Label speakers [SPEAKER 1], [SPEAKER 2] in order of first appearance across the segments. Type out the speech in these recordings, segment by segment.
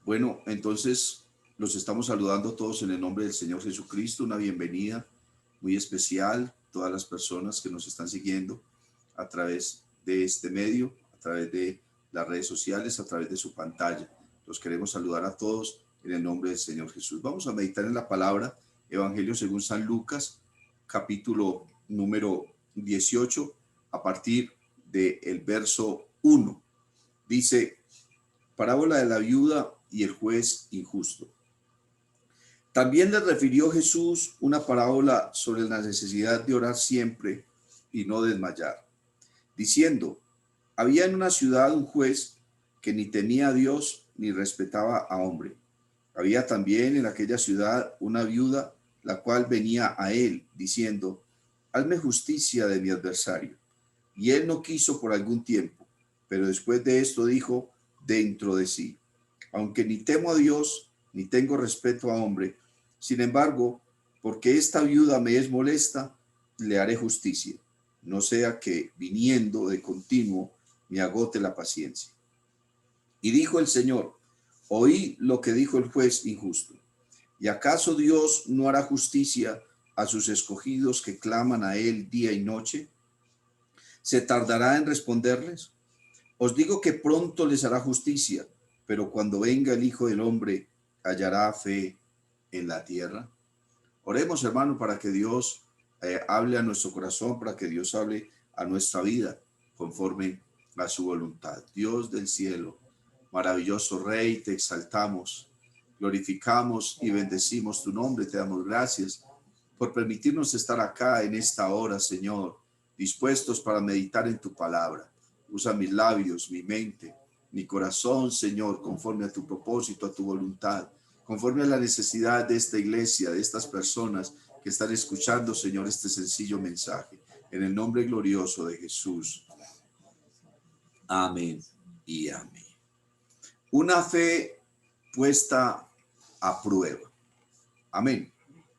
[SPEAKER 1] Bueno, entonces los estamos saludando todos en el nombre del Señor Jesucristo. Una bienvenida muy especial a todas las personas que nos están siguiendo a través de este medio, a través de las redes sociales, a través de su pantalla. Los queremos saludar a todos en el nombre del Señor Jesús. Vamos a meditar en la palabra Evangelio según San Lucas, capítulo número 18, a partir del verso 1. Dice: parábola de la viuda y el juez injusto. También le refirió Jesús una parábola sobre la necesidad de orar siempre y no desmayar, diciendo: había en una ciudad un juez que ni temía a Dios ni respetaba a hombre. Había también en aquella ciudad una viuda, la cual venía a él diciendo: hazme justicia de mi adversario. Y él no quiso por algún tiempo, pero después de esto dijo dentro de sí: aunque ni temo a Dios, ni tengo respeto a hombre, sin embargo, porque esta viuda me es molesta, le haré justicia, no sea que viniendo de continuo me agote la paciencia. Y dijo el Señor: oí lo que dijo el juez injusto. ¿Y acaso Dios no hará justicia a sus escogidos que claman a él día y noche? ¿Se tardará en responderles? Os digo que pronto les hará justicia, pero cuando venga el Hijo del Hombre, ¿hallará fe en la tierra? Oremos, hermano, para que Dios hable a nuestro corazón, para que Dios hable a nuestra vida conforme a su voluntad. Dios del cielo, maravilloso Rey, te exaltamos, glorificamos y bendecimos tu nombre. Te damos gracias por permitirnos estar acá en esta hora, Señor, dispuestos para meditar en tu palabra. Usa mis labios, mi mente, mi corazón, Señor, conforme a tu propósito, a tu voluntad, conforme a la necesidad de esta iglesia, de estas personas que están escuchando, Señor, este sencillo mensaje. En el nombre glorioso de Jesús. Amén y amén. Una fe puesta a prueba. Amén.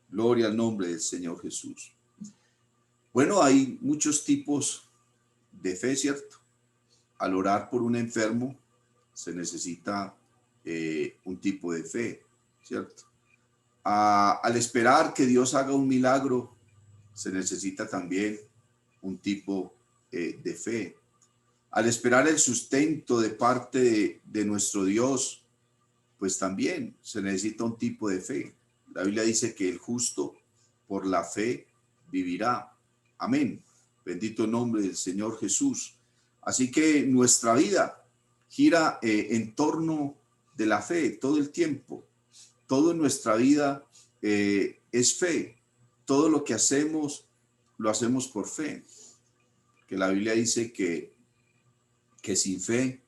[SPEAKER 1] Gloria al nombre del Señor Jesús. Bueno, hay muchos tipos de fe, ¿cierto? Al orar por un enfermo se necesita un tipo de fe, ¿cierto? Al esperar que Dios haga un milagro se necesita también un tipo de fe. Al esperar el sustento de parte de nuestro Dios, pues también se necesita un tipo de fe. La Biblia dice que el justo por la fe vivirá. Amén. Bendito nombre del Señor Jesús. Así que nuestra vida gira en torno de la fe todo el tiempo. Todo en nuestra vida es fe. Todo lo que hacemos, lo hacemos por fe. Que la Biblia dice que sin fe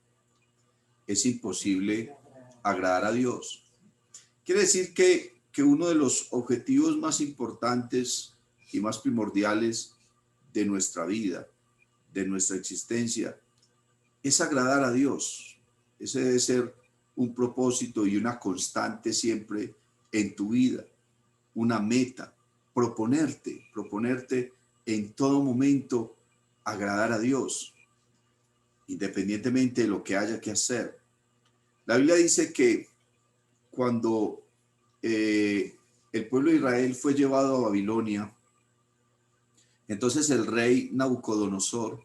[SPEAKER 1] es imposible agradar a Dios. Quiere decir que uno de los objetivos más importantes y más primordiales de nuestra vida, de nuestra existencia, es agradar a Dios. Ese debe ser un propósito y una constante siempre en tu vida, una meta, proponerte en todo momento agradar a Dios, independientemente de lo que haya que hacer. La Biblia dice que cuando el pueblo de Israel fue llevado a Babilonia, entonces el rey Nabucodonosor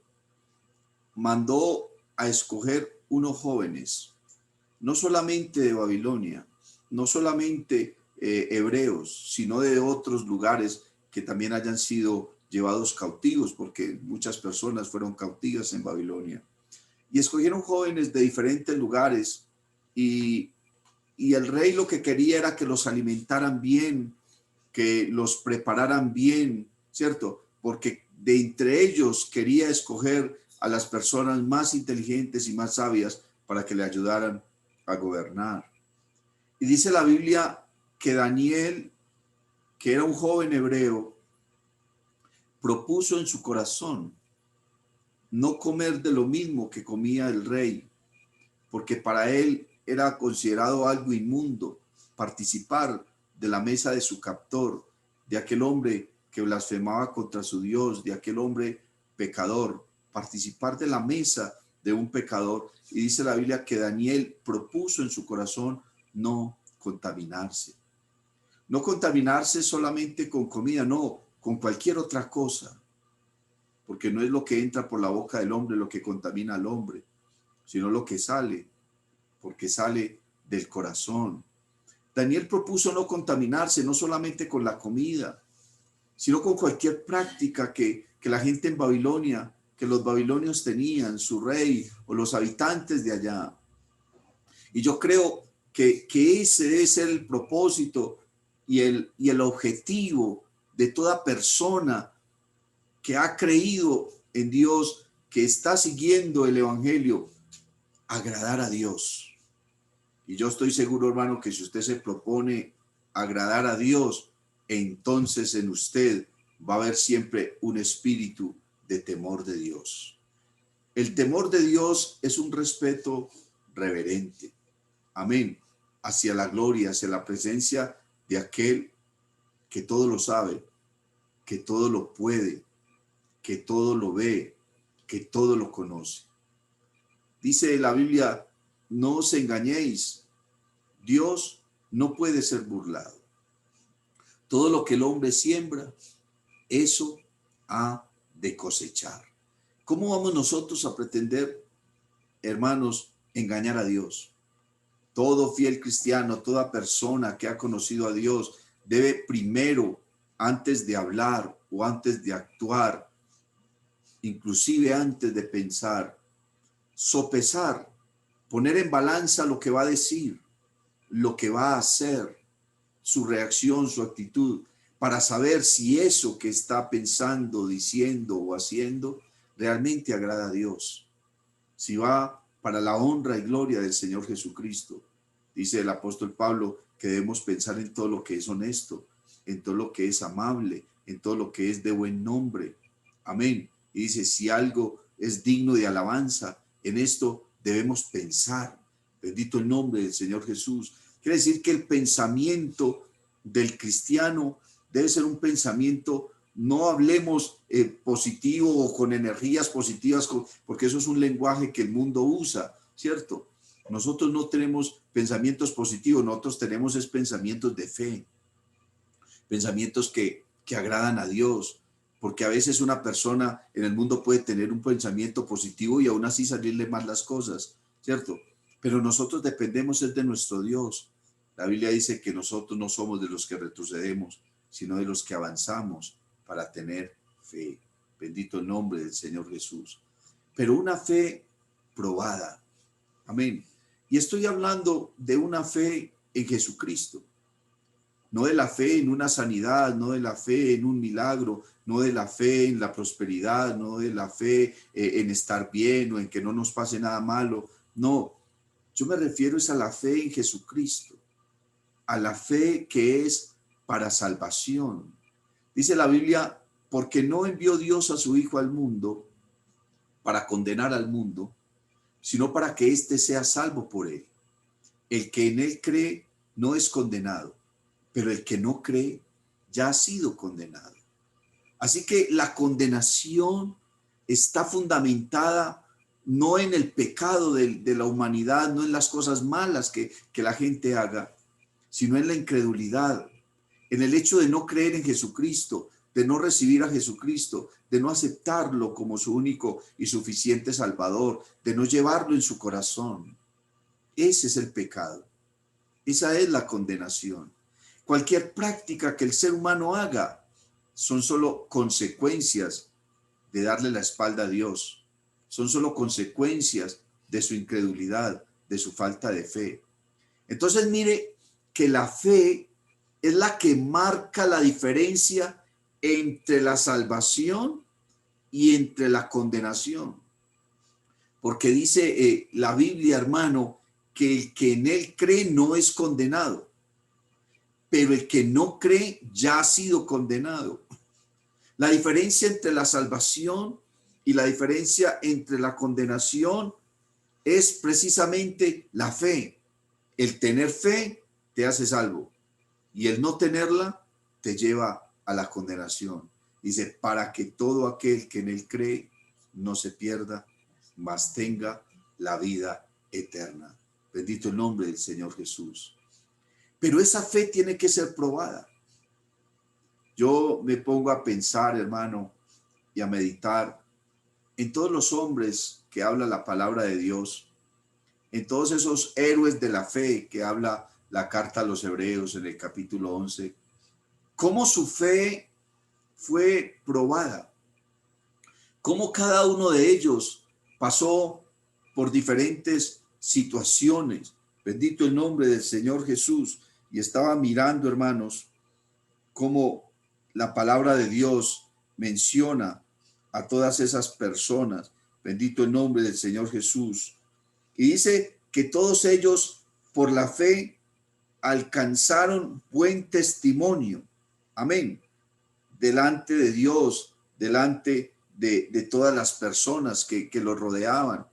[SPEAKER 1] mandó a escoger unos jóvenes, no solamente de Babilonia, no solamente hebreos, sino de otros lugares que también hayan sido llevados cautivos, porque muchas personas fueron cautivas en Babilonia. Y escogieron jóvenes de diferentes lugares y el rey lo que quería era que los alimentaran bien, que los prepararan bien, ¿cierto? Porque de entre ellos quería escoger a las personas más inteligentes y más sabias para que le ayudaran a gobernar. Y dice la Biblia que Daniel, que era un joven hebreo, propuso en su corazón no comer de lo mismo que comía el rey, porque para él era considerado algo inmundo participar de la mesa de su captor, de aquel hombre que blasfemaba contra su Dios, de aquel hombre pecador, participar de la mesa de un pecador. Y dice la Biblia que Daniel propuso en su corazón no contaminarse. No contaminarse solamente con comida, no, con cualquier otra cosa. Porque no es lo que entra por la boca del hombre lo que contamina al hombre, sino lo que sale, porque sale del corazón. Daniel propuso no contaminarse, no solamente con la comida, sino con cualquier práctica que la gente en Babilonia, que los babilonios tenían, su rey o los habitantes de allá. Y yo creo que ese debe ser el propósito y el objetivo de toda persona que ha creído en Dios, que está siguiendo el evangelio, agradar a Dios. Y yo estoy seguro, hermano, que si usted se propone agradar a Dios, entonces en usted va a haber siempre un espíritu de temor de Dios. El temor de Dios es un respeto reverente. Amén. Hacia la gloria, hacia la presencia de aquel que todo lo sabe, que todo lo puede, que todo lo ve, que todo lo conoce. Dice la Biblia, no os engañéis, Dios no puede ser burlado. Todo lo que el hombre siembra, eso ha de cosechar. ¿Cómo vamos nosotros a pretender, hermanos, engañar a Dios? Todo fiel cristiano, toda persona que ha conocido a Dios debe primero, antes de hablar o antes de actuar, inclusive antes de pensar, sopesar, poner en balanza lo que va a decir, lo que va a hacer, su reacción, su actitud, para saber si eso que está pensando, diciendo o haciendo realmente agrada a Dios, si va para la honra y gloria del Señor Jesucristo. Dice el apóstol Pablo que debemos pensar en todo lo que es honesto, en todo lo que es amable, en todo lo que es de buen nombre. Amén. Y dice, si algo es digno de alabanza, en esto debemos pensar. Bendito el nombre del Señor Jesús. Quiere decir que el pensamiento del cristiano debe ser un pensamiento, no hablemos positivo o con energías positivas, porque eso es un lenguaje que el mundo usa, ¿cierto? Nosotros no tenemos pensamientos positivos, nosotros tenemos es pensamientos de fe, pensamientos que agradan a Dios, porque a veces una persona en el mundo puede tener un pensamiento positivo y aún así salirle mal las cosas, ¿cierto? Pero nosotros dependemos es de nuestro Dios. La Biblia dice que nosotros no somos de los que retrocedemos, sino de los que avanzamos para tener fe. Bendito el nombre del Señor Jesús. Pero una fe probada. Amén. Y estoy hablando de una fe en Jesucristo. No de la fe en una sanidad, no de la fe en un milagro, no de la fe en la prosperidad, no de la fe en estar bien o en que no nos pase nada malo. No, yo me refiero es a la fe en Jesucristo, a la fe que es para salvación. Dice la Biblia, porque no envió Dios a su Hijo al mundo para condenar al mundo, sino para que éste sea salvo por él. El que en él cree no es condenado, pero el que no cree ya ha sido condenado. Así que la condenación está fundamentada no en el pecado de la humanidad, no en las cosas malas que la gente haga, sino en la incredulidad, en el hecho de no creer en Jesucristo, de no recibir a Jesucristo, de no aceptarlo como su único y suficiente Salvador, de no llevarlo en su corazón. Ese es el pecado. Esa es la condenación. Cualquier práctica que el ser humano haga son solo consecuencias de darle la espalda a Dios. Son solo consecuencias de su incredulidad, de su falta de fe. Entonces mire que la fe es la que marca la diferencia entre la salvación y entre la condenación. Porque dice la Biblia, hermano, que el que en él cree no es condenado, pero el que no cree ya ha sido condenado. La diferencia entre la salvación y la diferencia entre la condenación es precisamente la fe. El tener fe te hace salvo y el no tenerla te lleva a la condenación. Dice, para que todo aquel que en él cree no se pierda, mas tenga la vida eterna. Bendito el nombre del Señor Jesús. pero esa fe tiene que ser probada. Yo me pongo a pensar, hermano, y a meditar en todos los hombres que habla la palabra de Dios, en todos esos héroes de la fe que habla la carta a los Hebreos en el capítulo 11, cómo su fe fue probada, cómo cada uno de ellos pasó por diferentes situaciones. Bendito el nombre del Señor Jesús. Y estaba mirando, hermanos, cómo la palabra de Dios menciona a todas esas personas. Bendito el nombre del Señor Jesús. Y dice que todos ellos por la fe alcanzaron buen testimonio. Amén. Delante de Dios, delante de todas las personas que lo rodeaban.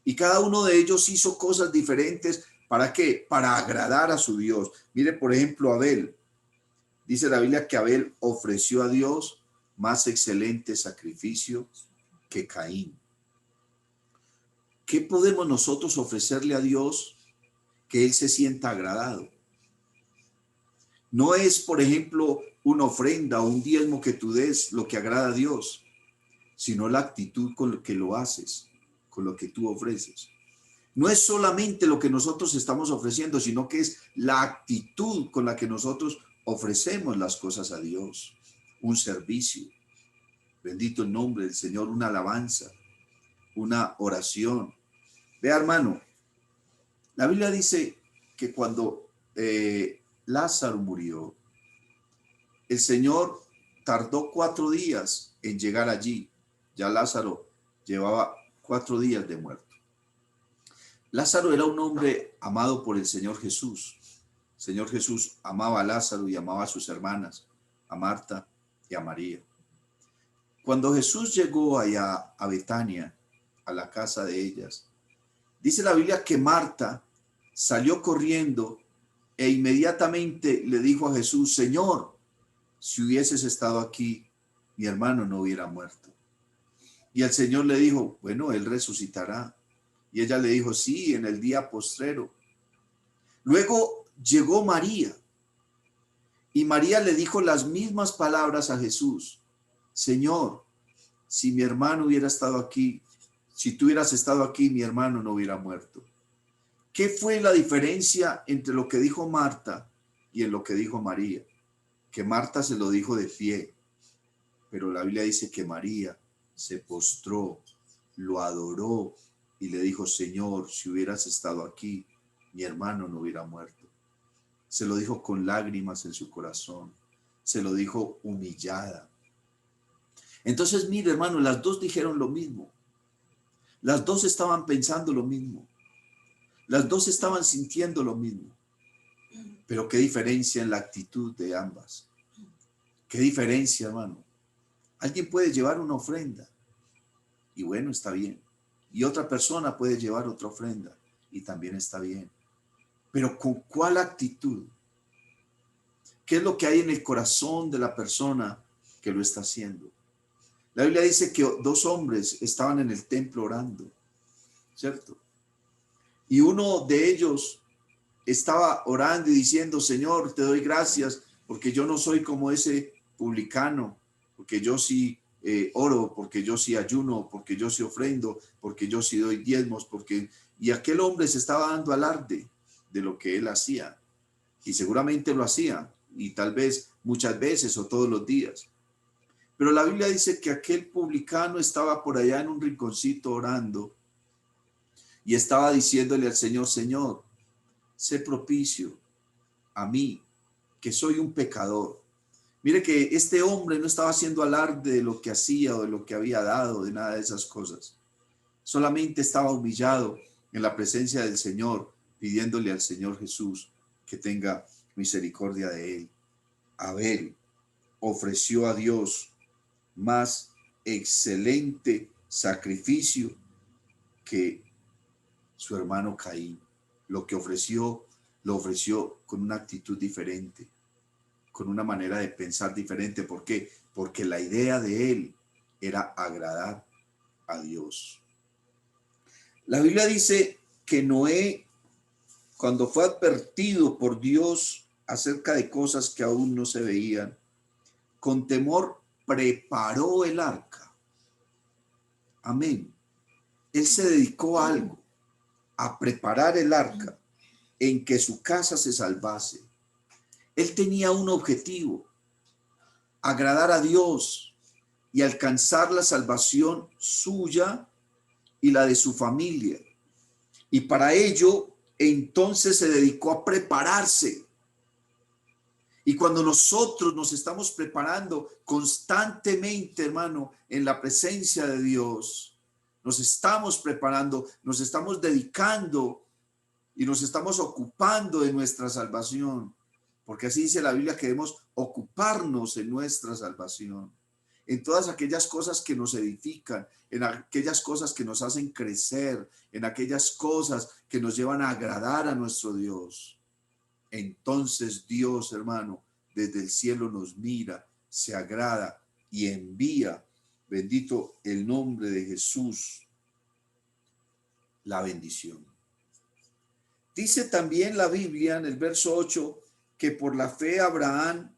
[SPEAKER 1] Y cada uno de ellos hizo cosas diferentes. ¿Para qué? Para agradar a su Dios. Mire, por ejemplo, Abel. Dice la Biblia que Abel ofreció a Dios más excelente sacrificio que Caín. ¿Qué podemos nosotros ofrecerle a Dios que Él se sienta agradado? No es, por ejemplo, una ofrenda o un diezmo que tú des lo que agrada a Dios, sino la actitud con lo que lo haces, con lo que tú ofreces. No es solamente lo que nosotros estamos ofreciendo, sino que es la actitud con la que nosotros ofrecemos las cosas a Dios. Un servicio. Bendito el nombre del Señor, una alabanza, una oración. Vea, hermano, la Biblia dice que cuando Lázaro murió, el Señor tardó 4 días en llegar allí. Ya Lázaro llevaba 4 días de muerto. Lázaro era un hombre amado por el Señor Jesús. El Señor Jesús amaba a Lázaro y amaba a sus hermanas, a Marta y a María. Cuando Jesús llegó allá a Betania, a la casa de ellas, dice la Biblia que Marta salió corriendo e inmediatamente le dijo a Jesús: Señor, si hubieses estado aquí, mi hermano no hubiera muerto. Y el Señor le dijo: bueno, él resucitará. Y ella le dijo: sí, en el día postrero. Luego llegó María, y María le dijo las mismas palabras a Jesús: Señor, si mi hermano hubiera estado aquí, si tú hubieras estado aquí, mi hermano no hubiera muerto. ¿Qué fue la diferencia entre lo que dijo Marta y en lo que dijo María? Que Marta se lo dijo de pie, pero la Biblia dice que María se postró, lo adoró y le dijo: Señor, si hubieras estado aquí, mi hermano no hubiera muerto. Se lo dijo con lágrimas en su corazón, se lo dijo humillada. Entonces, mire, hermano, las dos dijeron lo mismo. Las dos estaban pensando lo mismo. Las dos estaban sintiendo lo mismo. Pero qué diferencia en la actitud de ambas. Qué diferencia, hermano. Alguien puede llevar una ofrenda y bueno, está bien. Y otra persona puede llevar otra ofrenda y también está bien. Pero ¿con cuál actitud? ¿Qué es lo que hay en el corazón de la persona que lo está haciendo? La Biblia dice que 2 hombres estaban en el templo orando, ¿cierto? Y uno de ellos estaba orando y diciendo: Señor, te doy gracias porque yo no soy como ese publicano, porque yo sí oro, porque yo sí ayuno, porque yo sí ofrendo, porque yo sí doy diezmos, porque... Y aquel hombre se estaba dando alarde de lo que él hacía, y seguramente lo hacía, y tal vez muchas veces o todos los días. Pero la Biblia dice que aquel publicano estaba por allá en un rinconcito orando y estaba diciéndole al Señor: Señor, sé propicio a mí, que soy un pecador. Mire que este hombre no estaba haciendo alarde de lo que hacía o de lo que había dado, de nada de esas cosas. Solamente estaba humillado en la presencia del Señor, pidiéndole al Señor Jesús que tenga misericordia de él. Abel ofreció a Dios más excelente sacrificio que su hermano Caín. Lo que ofreció, lo ofreció con una actitud diferente, con una manera de pensar diferente. ¿Por qué? Porque la idea de él era agradar a Dios. La Biblia dice que Noé cuando fue advertido por Dios acerca de cosas que aún no se veían, con temor preparó el arca. Amén. Él se dedicó a algo, a preparar el arca en que su casa se salvase. Él tenía un objetivo: agradar a Dios y alcanzar la salvación suya y la de su familia. Y para ello, entonces se dedicó a prepararse. Y cuando nosotros nos estamos preparando constantemente, hermano, en la presencia de Dios, nos estamos preparando, nos estamos dedicando y nos estamos ocupando de nuestra salvación. Porque así dice la Biblia que debemos ocuparnos en nuestra salvación, en todas aquellas cosas que nos edifican, en aquellas cosas que nos hacen crecer, en aquellas cosas que nos llevan a agradar a nuestro Dios. Entonces Dios, hermano, desde el cielo nos mira, se agrada y envía, bendito el nombre de Jesús, la bendición. Dice también la Biblia en el verso 8 que por la fe Abraham,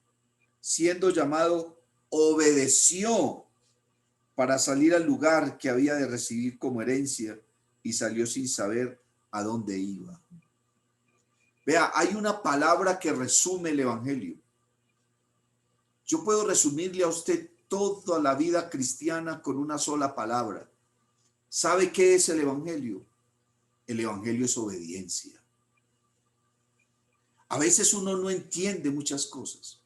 [SPEAKER 1] siendo llamado, obedeció para salir al lugar que había de recibir como herencia y salió sin saber a dónde iba. Vea, hay una palabra que resume el evangelio. Yo puedo resumirle a usted toda la vida cristiana con una sola palabra. ¿Sabe qué es el evangelio? El evangelio es obediencia. A veces uno no entiende muchas cosas.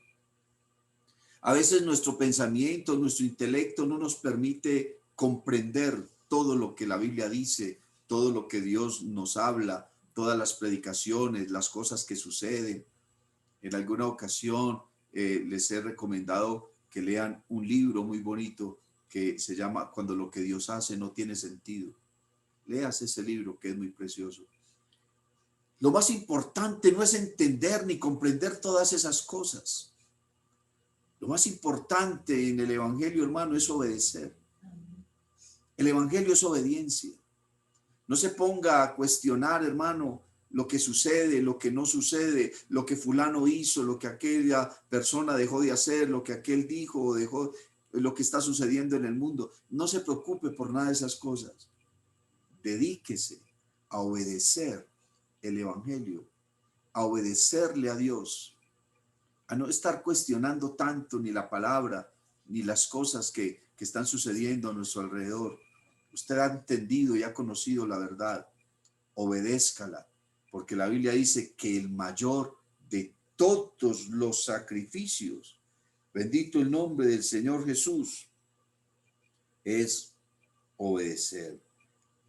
[SPEAKER 1] A veces nuestro pensamiento, nuestro intelecto no nos permite comprender todo lo que la Biblia dice, todo lo que Dios nos habla, todas las predicaciones, las cosas que suceden. En alguna ocasión les he recomendado que lean un libro muy bonito que se llama Cuando lo que Dios hace no tiene sentido. Leas ese libro que es muy precioso. Lo más importante no es entender ni comprender todas esas cosas. Lo más importante en el evangelio, hermano, es obedecer. El evangelio es obediencia. No se ponga a cuestionar, hermano, lo que sucede, lo que no sucede, lo que fulano hizo, lo que aquella persona dejó de hacer, lo que aquel dijo o dejó, lo que está sucediendo en el mundo. No se preocupe por nada de esas cosas. Dedíquese a obedecer el evangelio, a obedecerle a Dios, a no estar cuestionando tanto ni la palabra, ni las cosas que están sucediendo a nuestro alrededor. Usted ha entendido y ha conocido la verdad. Obedézcala, porque la Biblia dice que el mayor de todos los sacrificios, bendito el nombre del Señor Jesús, es obedecer.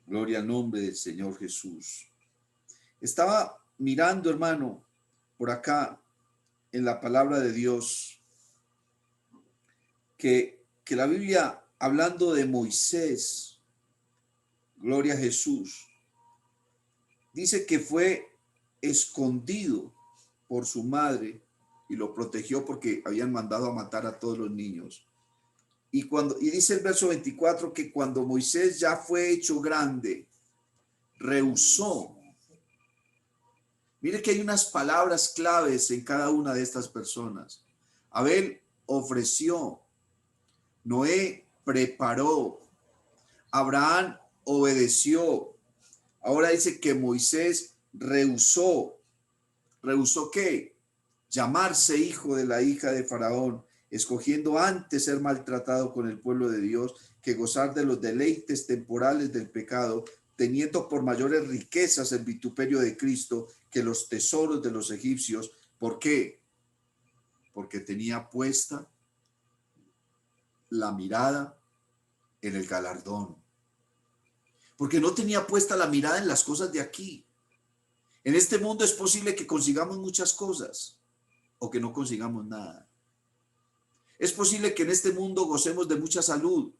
[SPEAKER 1] Gloria al nombre del Señor Jesús. Estaba mirando, hermano, por acá en la palabra de Dios, que la Biblia, hablando de Moisés, gloria a Jesús, dice que fue escondido por su madre y lo protegió porque habían mandado a matar a todos los niños. Y dice el verso 24 que cuando Moisés ya fue hecho grande, rehusó. Mire que hay unas palabras claves en cada una de estas personas. Abel ofreció, Noé preparó, Abraham obedeció. Ahora dice que Moisés rehusó. ¿Rehusó qué? Llamarse hijo de la hija de Faraón, escogiendo antes ser maltratado con el pueblo de Dios que gozar de los deleites temporales del pecado, teniendo por mayores riquezas el vituperio de Cristo que los tesoros de los egipcios. ¿Por qué? Porque tenía puesta la mirada en el galardón. Porque no tenía puesta la mirada en las cosas de aquí. En este mundo es posible que consigamos muchas cosas o que no consigamos nada. Es posible que en este mundo gocemos de mucha salud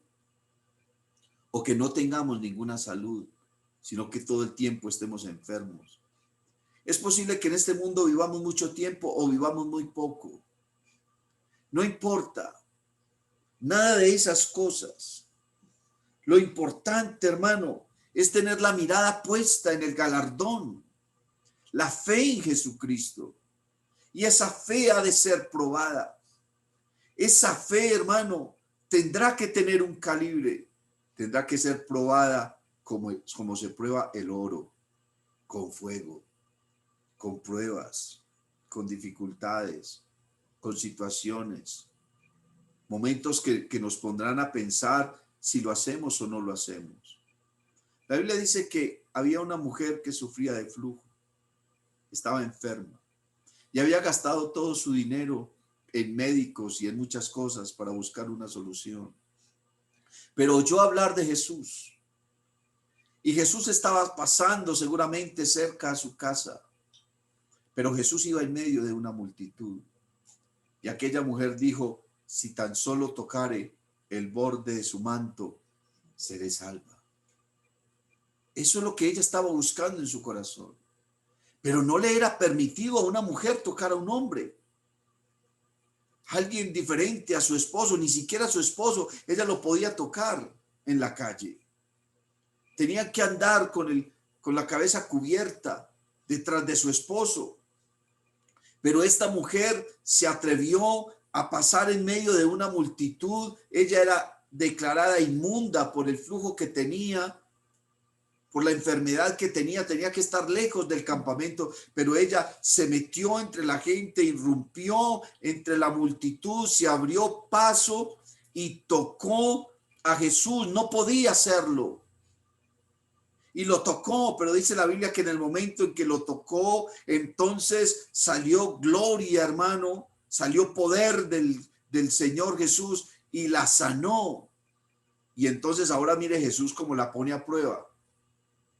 [SPEAKER 1] o que no tengamos ninguna salud, sino que todo el tiempo estemos enfermos. Es posible que en este mundo vivamos mucho tiempo o vivamos muy poco. No importa nada de esas cosas. Lo importante, hermano, es tener la mirada puesta en el galardón, la fe en Jesucristo. Y esa fe ha de ser probada. Esa fe, hermano, tendrá que tener un calibre. Tendrá que ser probada como se prueba el oro, con fuego, con pruebas, con dificultades, con situaciones, momentos que nos pondrán a pensar si lo hacemos o no lo hacemos. La Biblia dice que había una mujer que sufría de flujo, estaba enferma y había gastado todo su dinero en médicos y en muchas cosas para buscar una solución. Pero oyó hablar de Jesús y Jesús estaba pasando seguramente cerca a su casa, pero Jesús iba en medio de una multitud y aquella mujer dijo: si tan solo tocare el borde de su manto, seré salva. Eso es lo que ella estaba buscando en su corazón. Pero no le era permitido a una mujer tocar a un hombre, alguien diferente a su esposo, ni siquiera a su esposo. Ella lo podía tocar en la calle. Tenía que andar con la cabeza cubierta detrás de su esposo. Pero esta mujer se atrevió a pasar en medio de una multitud. Ella era declarada inmunda por el flujo que tenía, por la enfermedad que tenía que estar lejos del campamento, pero ella se metió entre la gente, irrumpió entre la multitud, se abrió paso y tocó a Jesús. No podía hacerlo. Y lo tocó, pero dice la Biblia que en el momento en que lo tocó, entonces salió gloria, hermano, salió poder del Señor Jesús y la sanó. Y entonces ahora mire Jesús cómo la pone a prueba.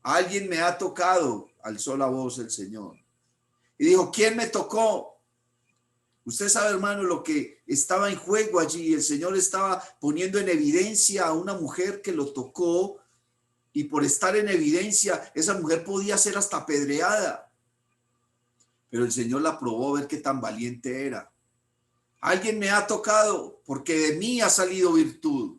[SPEAKER 1] Alguien me ha tocado, alzó la voz el Señor. Y dijo: ¿quién me tocó? Usted sabe, hermano, lo que estaba en juego allí. El Señor estaba poniendo en evidencia a una mujer que lo tocó, y por estar en evidencia, esa mujer podía ser hasta apedreada. Pero el Señor la probó a ver qué tan valiente era. Alguien me ha tocado, porque de mí ha salido virtud.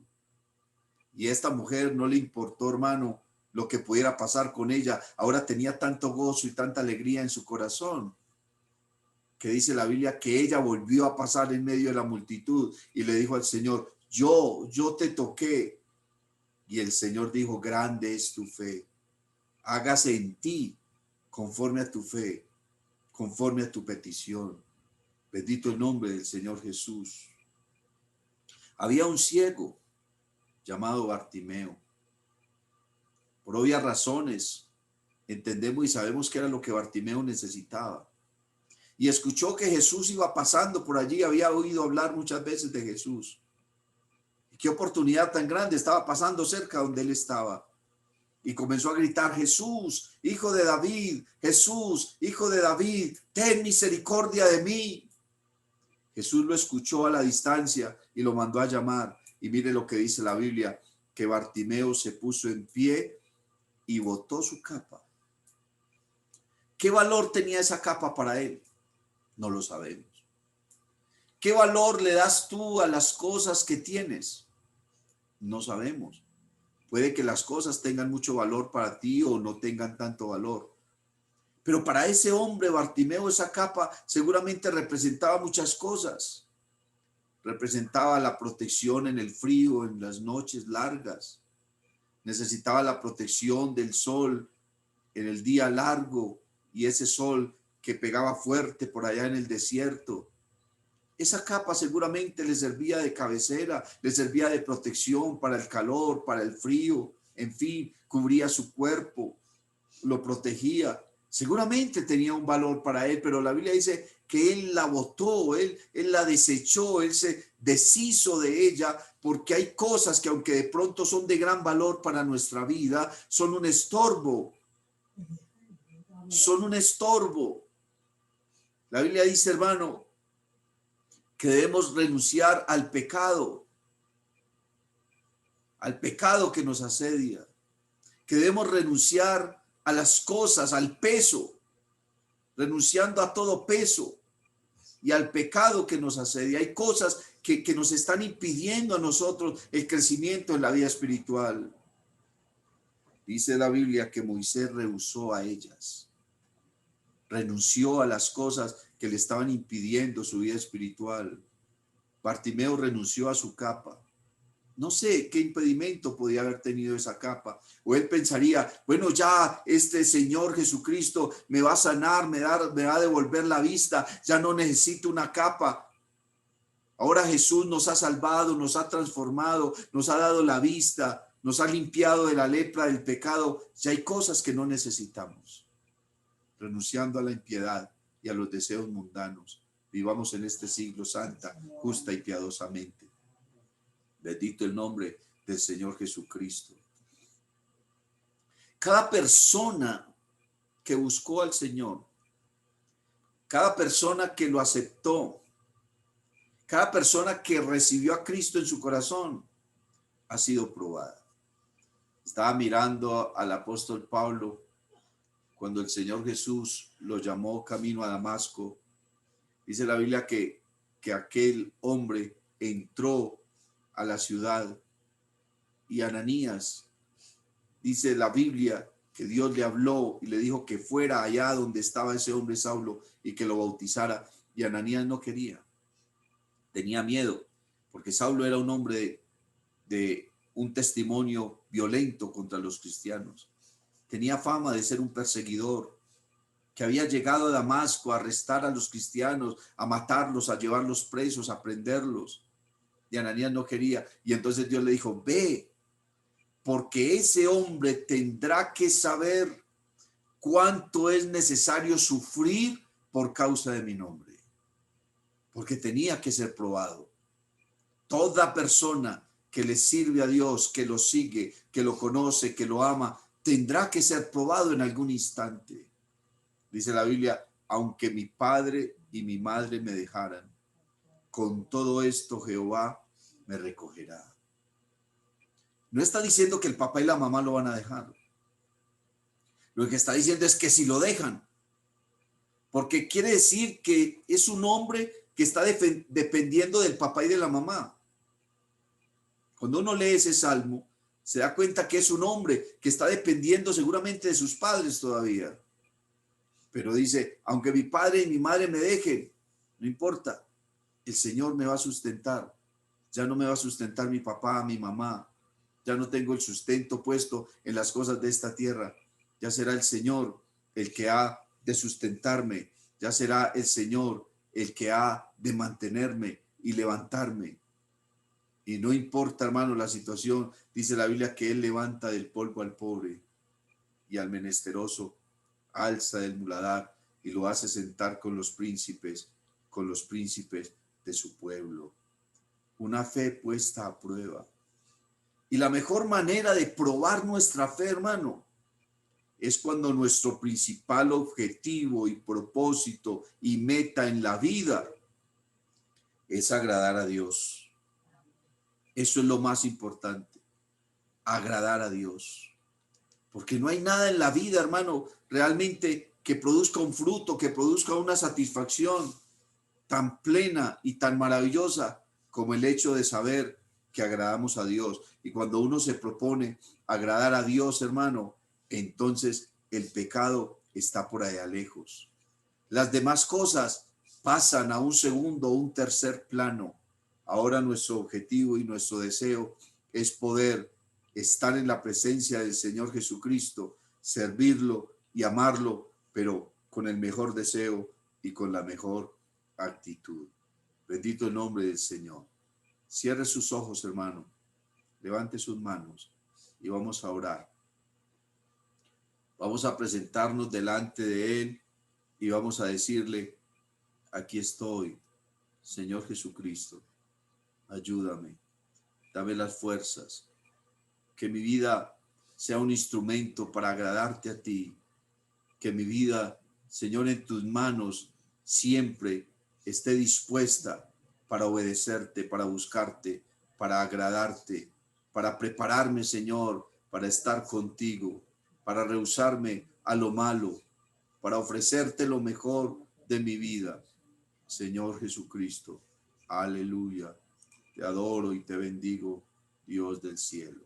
[SPEAKER 1] Y a esta mujer no le importó, hermano, lo que pudiera pasar con ella. Ahora tenía tanto gozo y tanta alegría en su corazón, que dice la Biblia que ella volvió a pasar en medio de la multitud y le dijo al Señor: yo te toqué. Y el Señor dijo: grande es tu fe, hágase en ti conforme a tu fe, conforme a tu petición. Bendito el nombre del Señor Jesús. Había un ciego llamado Bartimeo. Por obvias razones, entendemos y sabemos que era lo que Bartimeo necesitaba. Y escuchó que Jesús iba pasando por allí, había oído hablar muchas veces de Jesús. Y qué oportunidad tan grande, estaba pasando cerca donde él estaba. Y comenzó a gritar: Jesús, hijo de David, Jesús, hijo de David, ten misericordia de mí. Jesús lo escuchó a la distancia y lo mandó a llamar. Y mire lo que dice la Biblia, que Bartimeo se puso en pie y botó su capa. ¿Qué valor tenía esa capa para él? No lo sabemos. ¿Qué valor le das tú a las cosas que tienes? No sabemos. Puede que las cosas tengan mucho valor para ti o no tengan tanto valor. Pero para ese hombre Bartimeo, esa capa seguramente representaba muchas cosas. Representaba la protección en el frío, en las noches largas. Necesitaba la protección del sol en el día largo y ese sol que pegaba fuerte por allá en el desierto. Esa capa seguramente le servía de cabecera, le servía de protección para el calor, para el frío, en fin, cubría su cuerpo, lo protegía. Seguramente tenía un valor para él, pero la Biblia dice que él la botó, él la desechó, él se deshizo de ella, porque hay cosas que, aunque de pronto son de gran valor para nuestra vida, son un estorbo. Son un estorbo. La Biblia dice, hermano, que debemos renunciar al pecado que nos asedia, que debemos renunciar a las cosas, al peso, renunciando a todo peso y al pecado que nos asedia. Hay cosas que nos están impidiendo a nosotros el crecimiento en la vida espiritual. Dice la Biblia que Moisés rehusó a ellas. renunció a las cosas que le estaban impidiendo su vida espiritual. Bartimeo renunció a su capa. No sé qué impedimento podía haber tenido esa capa. O él pensaría, bueno, ya este Señor Jesucristo me va a sanar, me va a devolver la vista, ya no necesito una capa. Ahora Jesús nos ha salvado, nos ha transformado, nos ha dado la vista, nos ha limpiado de la lepra del pecado. Ya hay cosas que no necesitamos. Renunciando a la impiedad y a los deseos mundanos, vivamos en este siglo santa, justa y piadosamente. Bendito el nombre del Señor Jesucristo. Cada persona que buscó al Señor, cada persona que lo aceptó, cada persona que recibió a Cristo en su corazón, ha sido probada. Estaba mirando al apóstol Pablo cuando el Señor Jesús lo llamó camino a Damasco. Dice la Biblia que aquel hombre entró a la ciudad y Ananías, dice la Biblia, que Dios le habló y le dijo que fuera allá donde estaba ese hombre Saulo y que lo bautizara, y Ananías no quería, tenía miedo, porque Saulo era un hombre de un testimonio violento contra los cristianos, tenía fama de ser un perseguidor, que había llegado a Damasco a arrestar a los cristianos, a matarlos, a llevarlos presos, a prenderlos. Y Ananías no quería. Y entonces Dios le dijo, ve, porque ese hombre tendrá que saber cuánto es necesario sufrir por causa de mi nombre. Porque tenía que ser probado. Toda persona que le sirve a Dios, que lo sigue, que lo conoce, que lo ama, tendrá que ser probado en algún instante. Dice la Biblia, aunque mi padre y mi madre me dejaran, con todo esto Jehová me recogerá. No está diciendo que el papá y la mamá lo van a dejar. Lo que está diciendo es que si lo dejan, porque quiere decir que es un hombre que está dependiendo del papá y de la mamá. Cuando uno lee ese salmo, se da cuenta que es un hombre que está dependiendo seguramente de sus padres todavía. Pero dice, aunque mi padre y mi madre me dejen, no importa, el Señor me va a sustentar. Ya no me va a sustentar mi papá, mi mamá. Ya no tengo el sustento puesto en las cosas de esta tierra. Ya será el Señor el que ha de sustentarme. Ya será el Señor el que ha de mantenerme y levantarme. Y no importa, hermano, la situación. Dice la Biblia que Él levanta del polvo al pobre y al menesteroso alza del muladar y lo hace sentar con los príncipes de su pueblo. Una fe puesta a prueba. Y la mejor manera de probar nuestra fe, hermano, es cuando nuestro principal objetivo y propósito y meta en la vida es agradar a Dios. Eso es lo más importante, agradar a Dios. Porque no hay nada en la vida, hermano, realmente que produzca un fruto, que produzca una satisfacción tan plena y tan maravillosa como el hecho de saber que agradamos a Dios. Y cuando uno se propone agradar a Dios, hermano, entonces el pecado está por allá lejos. Las demás cosas pasan a un segundo o un tercer plano. Ahora nuestro objetivo y nuestro deseo es poder estar en la presencia del Señor Jesucristo, servirlo y amarlo, pero con el mejor deseo y con la mejor actitud. Bendito el nombre del Señor. Cierre sus ojos, hermano. Levante sus manos y vamos a orar. Vamos a presentarnos delante de Él y vamos a decirle, aquí estoy, Señor Jesucristo. Ayúdame, dame las fuerzas. Que mi vida sea un instrumento para agradarte a ti. Que mi vida, Señor, en tus manos siempre esté dispuesta para obedecerte, para buscarte, para agradarte, para prepararme, Señor, para estar contigo, para rehusarme a lo malo, para ofrecerte lo mejor de mi vida. Señor Jesucristo, aleluya. Te adoro y te bendigo, Dios del cielo.